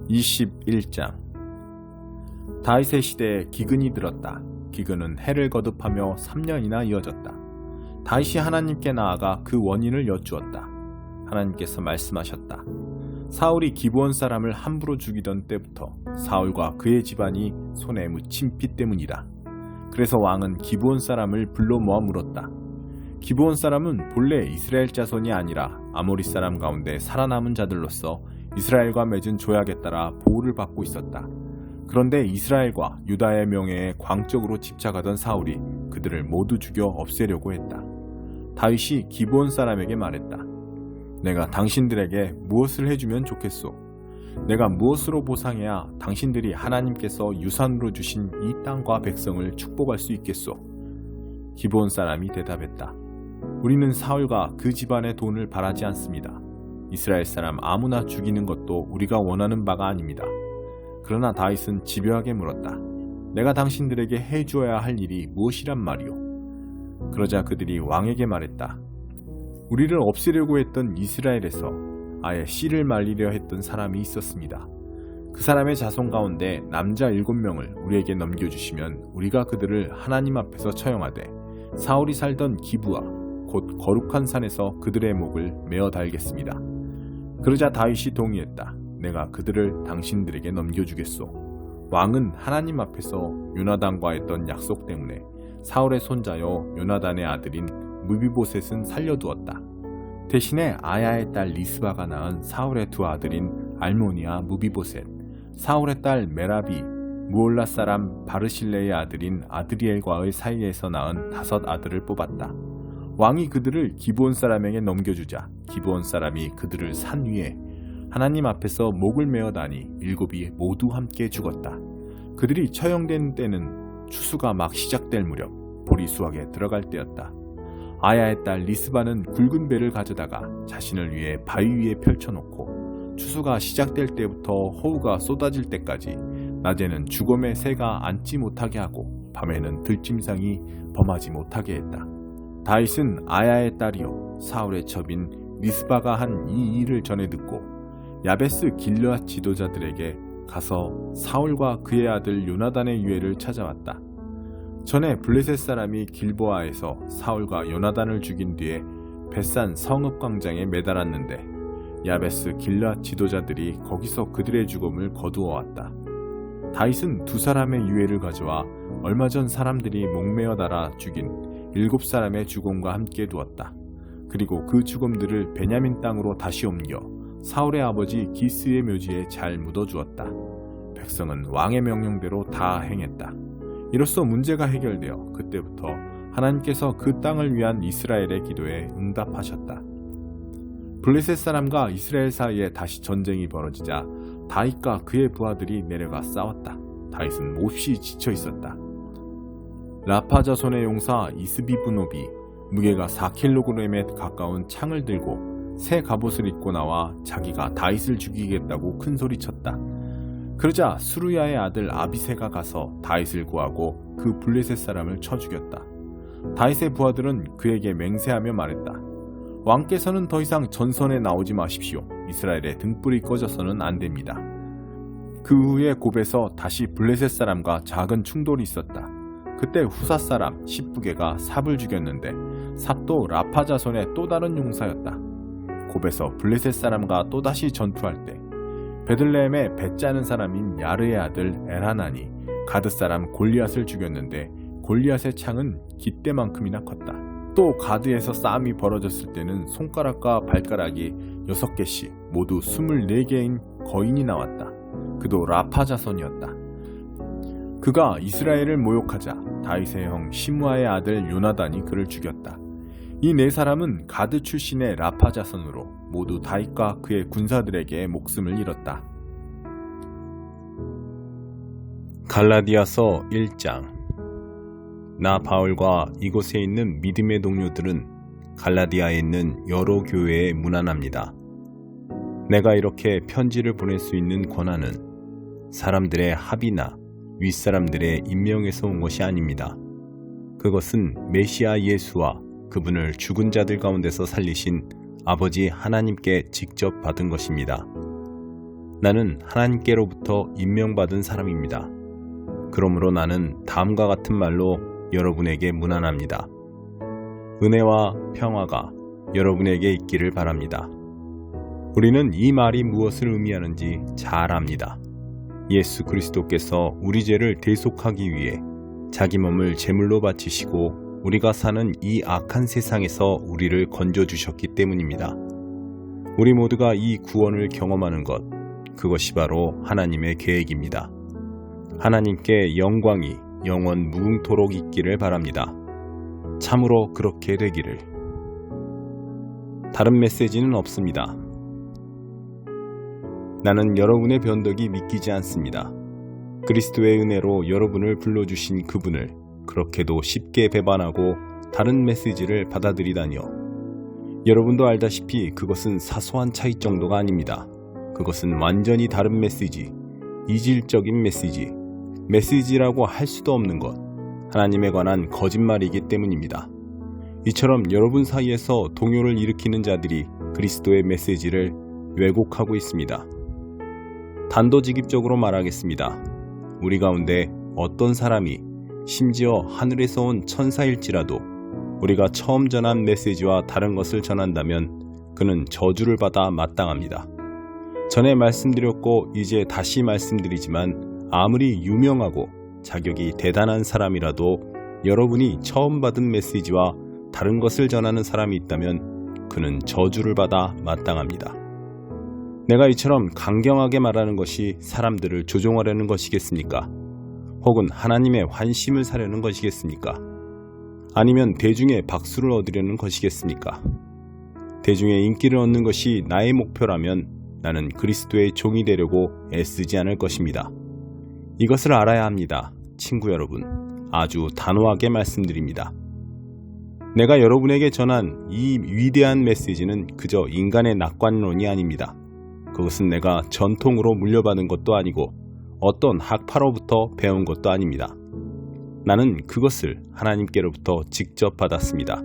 21장. 다윗의 시대에 기근이 들었다. 기근은 해를 거듭하며 3년이나 이어졌다. 다윗이 하나님께 나아가 그 원인을 여쭈었다. 하나님께서 말씀하셨다. 사울이 기브온 사람을 함부로 죽이던 때부터 사울과 그의 집안이 손에 묻힌 피 때문이다. 그래서 왕은 기브온 사람을 불러 모아 물었다. 기브온 사람은 본래 이스라엘 자손이 아니라 아모리 사람 가운데 살아남은 자들로서 이스라엘과 맺은 조약에 따라 보호를 받고 있었다. 그런데 이스라엘과 유다의 명예에 광적으로 집착하던 사울이 그들을 모두 죽여 없애려고 했다. 다윗이 기브온 사람에게 말했다. 내가 당신들에게 무엇을 해주면 좋겠소? 내가 무엇으로 보상해야 당신들이 하나님께서 유산으로 주신 이 땅과 백성을 축복할 수 있겠소? 기브온 사람이 대답했다. 우리는 사울과 그 집안의 돈을 바라지 않습니다. 이스라엘 사람 아무나 죽이는 것도 우리가 원하는 바가 아닙니다. 그러나 다윗은 집요하게 물었다. 내가 당신들에게 해주어야 할 일이 무엇이란 말이오? 그러자 그들이 왕에게 말했다. 우리를 없애려고 했던 이스라엘에서 아예 씨를 말리려 했던 사람이 있었습니다. 그 사람의 자손 가운데 남자 7명을 우리에게 넘겨주시면 우리가 그들을 하나님 앞에서 처형하되 사울이 살던 기브아 곧 거룩한 산에서 그들의 목을 메어 달겠습니다. 그러자 다윗이 동의했다. 내가 그들을 당신들에게 넘겨주겠소. 왕은 하나님 앞에서 요나단과 했던 약속 때문에 사울의 손자여 요나단의 아들인 무비보셋은 살려두었다. 대신에 아야의 딸 리스바가 낳은 사울의 두 아들인 알모니와 무비보셋, 사울의 딸 메라비, 무올라 사람 바르실레의 아들인 아드리엘과의 사이에서 낳은 5 아들을 뽑았다. 왕이 그들을 기브온 사람에게 넘겨주자 기브온 사람이 그들을 산 위에 하나님 앞에서 목을 메어다니 7이 모두 함께 죽었다. 그들이 처형된 때는 추수가 막 시작될 무렵 보리 수확에 들어갈 때였다. 아야의 딸 리스바는 굵은 배를 가져다가 자신을 위해 바위 위에 펼쳐놓고 추수가 시작될 때부터 호우가 쏟아질 때까지 낮에는 죽음의 새가 앉지 못하게 하고 밤에는 들짐승이 범하지 못하게 했다. 다윗은 아야의 딸이요 사울의 첩인 리스바가 한 이 일을 전해 듣고 야베스 길르앗 지도자들에게 가서 사울과 그의 아들 요나단의 유해를 찾아왔다. 전에 블레셋 사람이 길보아에서 사울과 요나단을 죽인 뒤에 벳산 성읍 광장에 매달았는데 야베스 길르앗 지도자들이 거기서 그들의 죽음을 거두어 왔다. 다윗은 2 사람의 유해를 가져와 얼마 전 사람들이 목매어 달아 죽인 7 사람의 죽음과 함께 두었다. 그리고 그 죽음들을 베냐민 땅으로 다시 옮겨 사울의 아버지 기스의 묘지에 잘 묻어주었다. 백성은 왕의 명령대로 다 행했다. 이로써 문제가 해결되어 그때부터 하나님께서 그 땅을 위한 이스라엘의 기도에 응답하셨다. 블레셋 사람과 이스라엘 사이에 다시 전쟁이 벌어지자 다윗과 그의 부하들이 내려가 싸웠다. 다윗은 몹시 지쳐 있었다. 라파 자손의 용사 이스비브노비 무게가 4kg에 가까운 창을 들고 새 갑옷을 입고 나와 자기가 다윗을 죽이겠다고 큰소리쳤다. 그러자 수루야의 아들 아비새가 가서 다윗을 구하고 그 블레셋 사람을 쳐 죽였다. 다윗의 부하들은 그에게 맹세하며 말했다. 왕께서는 더 이상 전선에 나오지 마십시오. 이스라엘의 등불이 꺼져서는 안 됩니다. 그 후에 곱에서 다시 블레셋 사람과 작은 충돌이 있었다. 그때 후사 사람 십부게가 삽을 죽였는데 삽도 라파 자손의 또 다른 용사였다. 곱에서 블레셋 사람과 또다시 전투할 때 베들레헴에 배 짜는 사람인 야르의 아들 엘하나니 가드 사람 골리앗을 죽였는데 골리앗의 창은 깃대만큼이나 컸다. 또 가드에서 싸움이 벌어졌을 때는 손가락과 발가락이 6개씩 모두 24개인 거인이 나왔다. 그도 라파 자손이었다. 그가 이스라엘을 모욕하자 다윗의 형 시므아의 아들 요나단이 그를 죽였다. 이 4사람은 가드 출신의 라파 자손으로 모두 다윗과 그의 군사들에게 목숨을 잃었다. 갈라디아서 1장. 나 바울과 이곳에 있는 믿음의 동료들은 갈라디아에 있는 여러 교회에 문안합니다. 내가 이렇게 편지를 보낼 수 있는 권한은 사람들의 합의나 윗사람들의 임명에서 온 것이 아닙니다. 그것은 메시아 예수와 그분을 죽은 자들 가운데서 살리신 아버지 하나님께 직접 받은 것입니다. 나는 하나님께로부터 임명받은 사람입니다. 그러므로 나는 다음과 같은 말로 여러분에게 문안합니다. 은혜와 평화가 여러분에게 있기를 바랍니다. 우리는 이 말이 무엇을 의미하는지 잘 압니다. 예수 그리스도께서 우리 죄를 대속하기 위해 자기 몸을 제물로 바치시고 우리가 사는 이 악한 세상에서 우리를 건져주셨기 때문입니다. 우리 모두가 이 구원을 경험하는 것, 그것이 바로 하나님의 계획입니다. 하나님께 영광이 영원 무궁토록 있기를 바랍니다. 참으로 그렇게 되기를. 다른 메시지는 없습니다. 나는 여러분의 변덕이 믿기지 않습니다. 그리스도의 은혜로 여러분을 불러주신 그분을 그렇게도 쉽게 배반하고 다른 메시지를 받아들이다니요. 여러분도 알다시피 그것은 사소한 차이 정도가 아닙니다. 그것은 완전히 다른 메시지, 이질적인 메시지라고 할 수도 없는 것, 하나님에 관한 거짓말이기 때문입니다. 이처럼 여러분 사이에서 동요를 일으키는 자들이 그리스도의 메시지를 왜곡하고 있습니다. 단도직입적으로 말하겠습니다. 우리 가운데 어떤 사람이 심지어 하늘에서 온 천사일지라도 우리가 처음 전한 메시지와 다른 것을 전한다면 그는 저주를 받아 마땅합니다. 전에 말씀드렸고 이제 다시 말씀드리지만 아무리 유명하고 자격이 대단한 사람이라도 여러분이 처음 받은 메시지와 다른 것을 전하는 사람이 있다면 그는 저주를 받아 마땅합니다. 내가 이처럼 강경하게 말하는 것이 사람들을 조종하려는 것이겠습니까? 혹은 하나님의 환심을 사려는 것이겠습니까? 아니면 대중의 박수를 얻으려는 것이겠습니까? 대중의 인기를 얻는 것이 나의 목표라면 나는 그리스도의 종이 되려고 애쓰지 않을 것입니다. 이것을 알아야 합니다. 친구 여러분, 아주 단호하게 말씀드립니다. 내가 여러분에게 전한 이 위대한 메시지는 그저 인간의 낙관론이 아닙니다. 그것은 내가 전통으로 물려받은 것도 아니고 어떤 학파로부터 배운 것도 아닙니다. 나는 그것을 하나님께로부터 직접 받았습니다.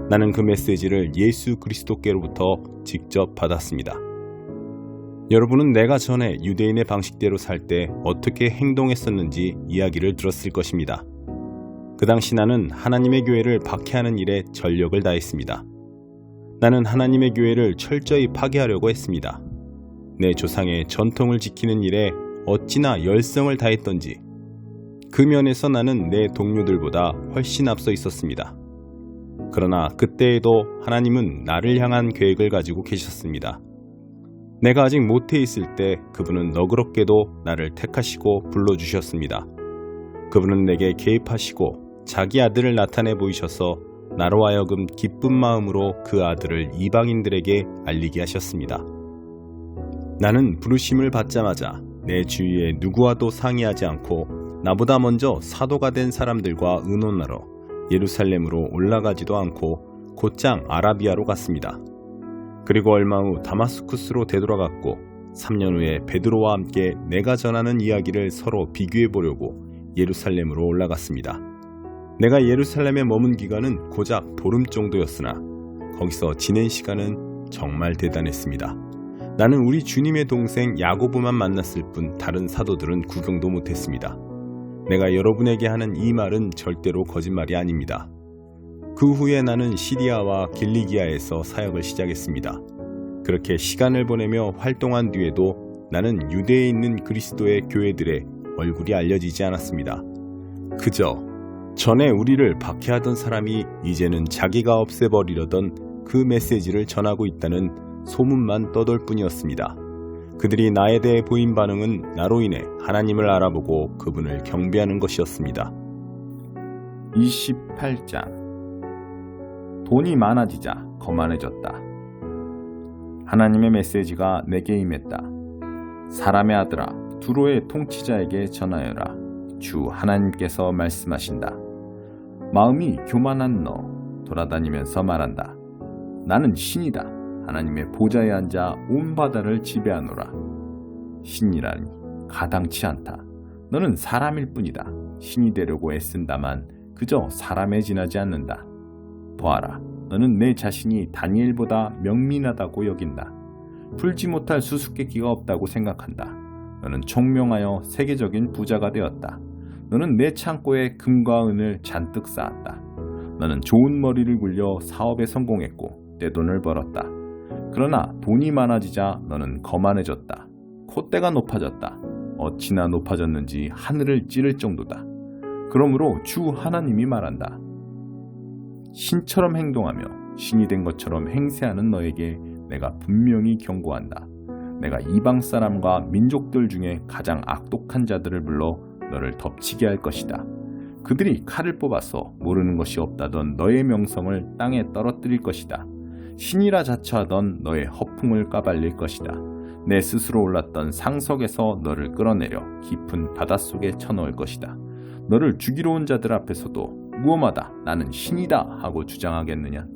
나는 그 메시지를 예수 그리스도께로부터 직접 받았습니다. 여러분은 내가 전에 유대인의 방식대로 살 때 어떻게 행동했었는지 이야기를 들었을 것입니다. 그 당시 나는 하나님의 교회를 박해하는 일에 전력을 다했습니다. 나는 하나님의 교회를 철저히 파괴하려고 했습니다. 내 조상의 전통을 지키는 일에 어찌나 열성을 다했던지 그 면에서 나는 내 동료들보다 훨씬 앞서 있었습니다. 그러나 그때에도 하나님은 나를 향한 계획을 가지고 계셨습니다. 내가 아직 모태에 있을 때 그분은 너그럽게도 나를 택하시고 불러주셨습니다. 그분은 내게 개입하시고 자기 아들을 나타내 보이셔서 나로 하여금 기쁜 마음으로 그 아들을 이방인들에게 알리게 하셨습니다. 나는 부르심을 받자마자 내 주위에 누구와도 상의하지 않고 나보다 먼저 사도가 된 사람들과 의논하러 예루살렘으로 올라가지도 않고 곧장 아라비아로 갔습니다. 그리고 얼마 후 다마스쿠스로 되돌아갔고 3년 후에 베드로와 함께 내가 전하는 이야기를 서로 비교해 보려고 예루살렘으로 올라갔습니다. 내가 예루살렘에 머문 기간은 고작 보름 정도였으나 거기서 지낸 시간은 정말 대단했습니다. 나는 우리 주님의 동생 야고보만 만났을 뿐 다른 사도들은 구경도 못했습니다. 내가 여러분에게 하는 이 말은 절대로 거짓말이 아닙니다. 그 후에 나는 시리아와 길리기아에서 사역을 시작했습니다. 그렇게 시간을 보내며 활동한 뒤에도 나는 유대에 있는 그리스도의 교회들의 얼굴이 알려지지 않았습니다. 그저 전에 우리를 박해하던 사람이 이제는 자기가 없애버리려던 그 메시지를 전하고 있다는 소문만 떠돌 뿐이었습니다. 그들이 나에 대해 보인 반응은 나로 인해 하나님을 알아보고 그분을 경배하는 것이었습니다. 28장. 돈이 많아지자 거만해졌다. 하나님의 메시지가 내게 임했다. 사람의 아들아, 두로의 통치자에게 전하여라. 주 하나님께서 말씀하신다. 마음이 교만한 너, 돌아다니면서 말한다. 나는 신이다. 하나님의 보좌에 앉아 온 바다를 지배하노라. 신이라니 가당치 않다. 너는 사람일 뿐이다. 신이 되려고 애쓴다만 그저 사람에 지나지 않는다. 보아라, 너는 내 자신이 다니엘보다 명민하다고 여긴다. 풀지 못할 수수께끼가 없다고 생각한다. 너는 총명하여 세계적인 부자가 되었다. 너는 내 창고에 금과 은을 잔뜩 쌓았다. 너는 좋은 머리를 굴려 사업에 성공했고 떼돈을 벌었다. 그러나 돈이 많아지자 너는 거만해졌다. 콧대가 높아졌다. 어찌나 높아졌는지 하늘을 찌를 정도다. 그러므로 주 하나님이 말한다. 신처럼 행동하며 신이 된 것처럼 행세하는 너에게 내가 분명히 경고한다. 내가 이방 사람과 민족들 중에 가장 악독한 자들을 불러 너를 덮치게 할 것이다. 그들이 칼을 뽑아서 모르는 것이 없다던 너의 명성을 땅에 떨어뜨릴 것이다. 신이라 자처하던 너의 허풍을 까발릴 것이다. 내 스스로 올랐던 상석에서 너를 끌어내려 깊은 바닷속에 쳐넣을 것이다. 너를 죽이러 온 자들 앞에서도 무엄하다 나는 신이다 하고 주장하겠느냐.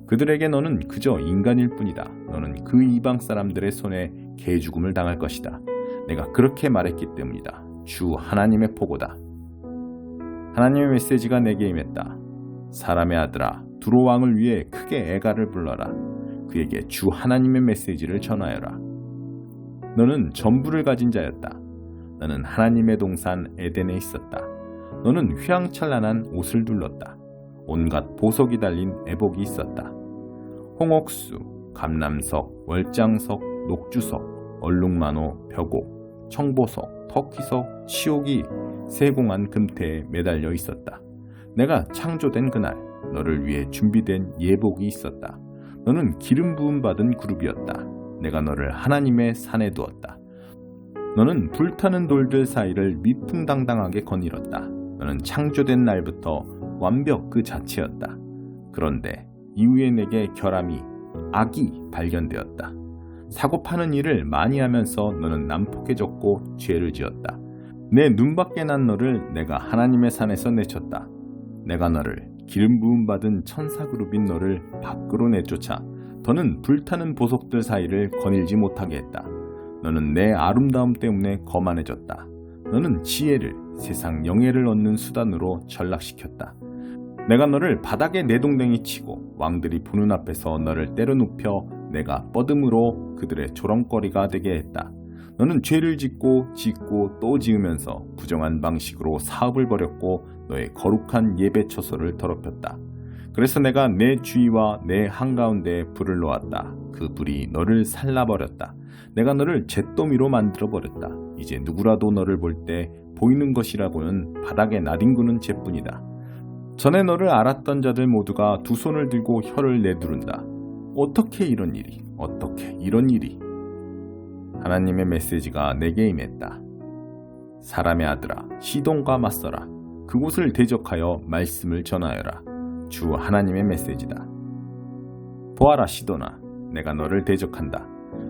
그들에게 너는 그저 인간일 뿐이다. 너는 그 이방 사람들의 손에 개죽음을 당할 것이다. 내가 그렇게 말했기 때문이다. 주 하나님의 포고다. 하나님의 메시지가 내게 임했다. 사람의 아들아, 두로 왕을 위해 크게 애가를 불러라. 그에게 주 하나님의 메시지를 전하여라. 너는 전부를 가진 자였다. 너는 하나님의 동산 에덴에 있었다. 너는 휘황찬란한 옷을 둘렀다. 온갖 보석이 달린 애복이 있었다. 홍옥수, 감람석, 월장석, 녹주석, 얼룩만호, 벽옥, 청보석, 터키석, 치옥이 세공한 금태에 매달려 있었다. 내가 창조된 그날 너를 위해 준비된 예복이 있었다. 너는 기름 부음 받은 그룹이었다. 내가 너를 하나님의 산에 두었다. 너는 불타는 돌들 사이를 미풍당당하게 거닐었다. 너는 창조된 날부터 완벽 그 자체였다. 그런데 이후에 내게 결함이, 악이 발견되었다. 사고 파는 일을 많이 하면서 너는 난폭해졌고 죄를 지었다. 내 눈밖에 난 너를 내가 하나님의 산에서 내쳤다. 내가 너를 기름 부음 받은 천사 그룹인 너를 밖으로 내쫓아 더는 불타는 보석들 사이를 거닐지 못하게 했다. 너는 내 아름다움 때문에 거만해졌다. 너는 지혜를 세상 영예를 얻는 수단으로 전락시켰다. 내가 너를 바닥에 내동댕이 치고 왕들이 보는 앞에서 너를 때려눕혀 내가 뻗음으로 그들의 조롱거리가 되게 했다. 너는 죄를 짓고 또 지으면서 부정한 방식으로 사업을 벌였고 너의 거룩한 예배 처소를 더럽혔다. 그래서 내가 내 주위와 내 한가운데에 불을 놓았다. 그 불이 너를 살라버렸다. 내가 너를 잿더미로 만들어버렸다. 이제 누구라도 너를 볼 때 보이는 것이라고는 바닥에 나뒹구는 재뿐이다. 전에 너를 알았던 자들 모두가 두 손을 들고 혀를 내두른다. 어떻게 이런 일이? 어떻게 이런 일이? 하나님의 메시지가 내게 임했다. 사람의 아들아, 시돈과 맞서라. 그곳을 대적하여 말씀을 전하여라. 주 하나님의 메시지다. 보아라 시돈아, 내가 너를 대적한다.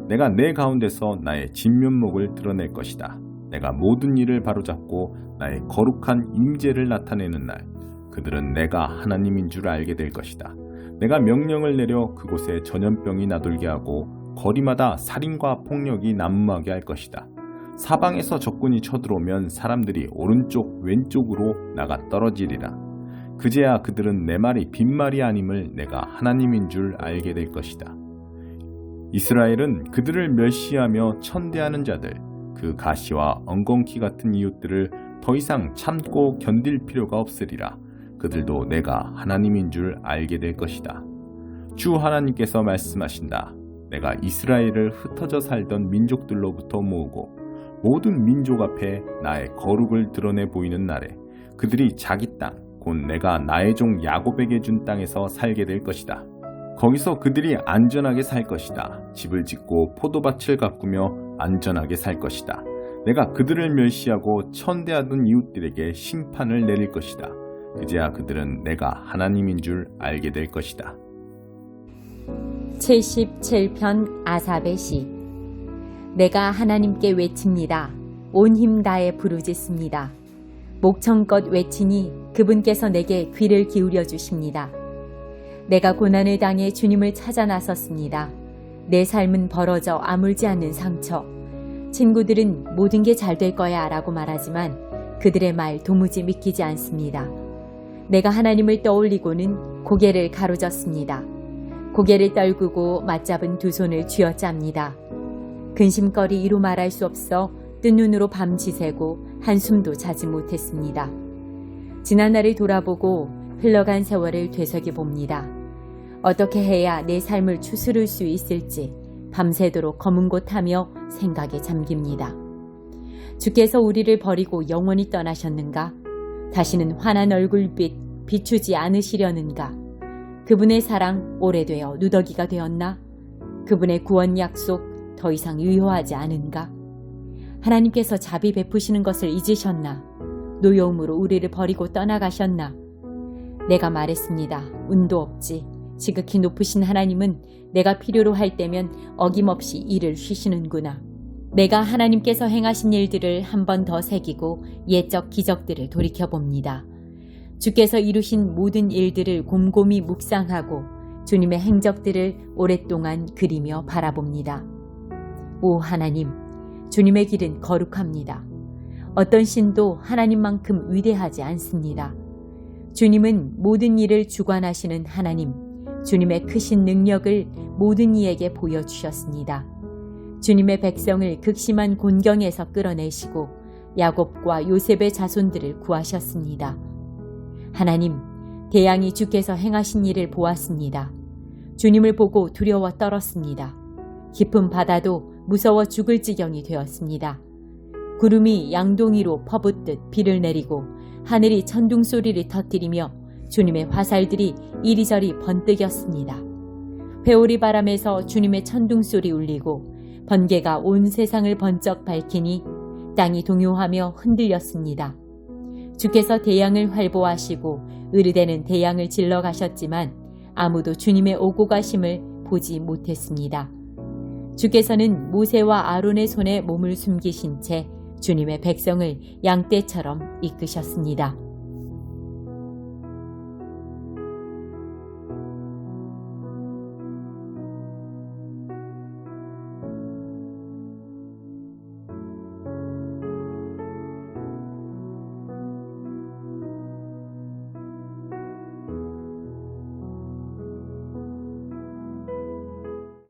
내가 내 가운데서 나의 진면목을 드러낼 것이다. 내가 모든 일을 바로잡고 나의 거룩한 임재를 나타내는 날, 그들은 내가 하나님인 줄 알게 될 것이다. 내가 명령을 내려 그곳에 전염병이 나돌게 하고 거리마다 살인과 폭력이 난무하게 할 것이다. 사방에서 적군이 쳐들어오면 사람들이 오른쪽 왼쪽으로 나가 떨어지리라. 그제야 그들은 내 말이 빈말이 아님을 내가 하나님인 줄 알게 될 것이다. 이스라엘은 그들을 멸시하며 천대하는 자들, 그 가시와 엉겅퀴 같은 이웃들을 더 이상 참고 견딜 필요가 없으리라. 그들도 내가 하나님인 줄 알게 될 것이다. 주 하나님께서 말씀하신다. 내가 이스라엘을 흩어져 살던 민족들로부터 모으고 모든 민족 앞에 나의 거룩을 드러내 보이는 날에 그들이 자기 땅, 곧 내가 나의 종 야곱에게 준 땅에서 살게 될 것이다. 거기서 그들이 안전하게 살 것이다. 집을 짓고 포도밭을 가꾸며 안전하게 살 것이다. 내가 그들을 멸시하고 천대하던 이웃들에게 심판을 내릴 것이다. 그제야 그들은 내가 하나님인 줄 알게 될 것이다. 77편 아삽의 시. 내가 하나님께 외칩니다. 온 힘 다해 부르짖습니다. 목청껏 외치니 그분께서 내게 귀를 기울여 주십니다. 내가 고난을 당해 주님을 찾아 나섰습니다. 내 삶은 벌어져 아물지 않는 상처. 친구들은 모든 게 잘 될 거야 라고 말하지만 그들의 말 도무지 믿기지 않습니다. 내가 하나님을 떠올리고는 고개를 가로젓습니다. 고개를 떨구고 맞잡은 두 손을 쥐어짭니다. 근심거리 이루 말할 수 없어 뜬 눈으로 밤 지새고 한숨도 자지 못했습니다. 지난날을 돌아보고 흘러간 세월을 되새겨봅니다. 어떻게 해야 내 삶을 추스를 수 있을지 밤새도록 검은 곳 하며 생각에 잠깁니다. 주께서 우리를 버리고 영원히 떠나셨는가? 다시는 환한 얼굴빛 비추지 않으시려는가? 그분의 사랑 오래되어 누더기가 되었나? 그분의 구원 약속 더 이상 유효하지 않은가? 하나님께서 자비 베푸시는 것을 잊으셨나? 노여움으로 우리를 버리고 떠나가셨나? 내가 말했습니다. 운도 없지. 지극히 높으신 하나님은 내가 필요로 할 때면 어김없이 일을 쉬시는구나. 내가 하나님께서 행하신 일들을 한 번 더 새기고 옛적 기적들을 돌이켜봅니다. 주께서 이루신 모든 일들을 곰곰이 묵상하고 주님의 행적들을 오랫동안 그리며 바라봅니다. 오 하나님, 주님의 길은 거룩합니다. 어떤 신도 하나님만큼 위대하지 않습니다. 주님은 모든 일을 주관하시는 하나님, 주님의 크신 능력을 모든 이에게 보여주셨습니다. 주님의 백성을 극심한 곤경에서 끌어내시고 야곱과 요셉의 자손들을 구하셨습니다. 하나님, 대양이 주께서 행하신 일을 보았습니다. 주님을 보고 두려워 떨었습니다. 깊은 바다도 무서워 죽을 지경이 되었습니다. 구름이 양동이로 퍼붓듯 비를 내리고 하늘이 천둥 소리를 터뜨리며 주님의 화살들이 이리저리 번뜩였습니다. 회오리 바람에서 주님의 천둥 소리 울리고 번개가 온 세상을 번쩍 밝히니 땅이 동요하며 흔들렸습니다. 주께서 대양을 활보하시고 으르대는 대양을 질러 가셨지만 아무도 주님의 오고 가심을 보지 못했습니다. 주께서는 모세와 아론의 손에 몸을 숨기신 채 주님의 백성을 양떼처럼 이끄셨습니다.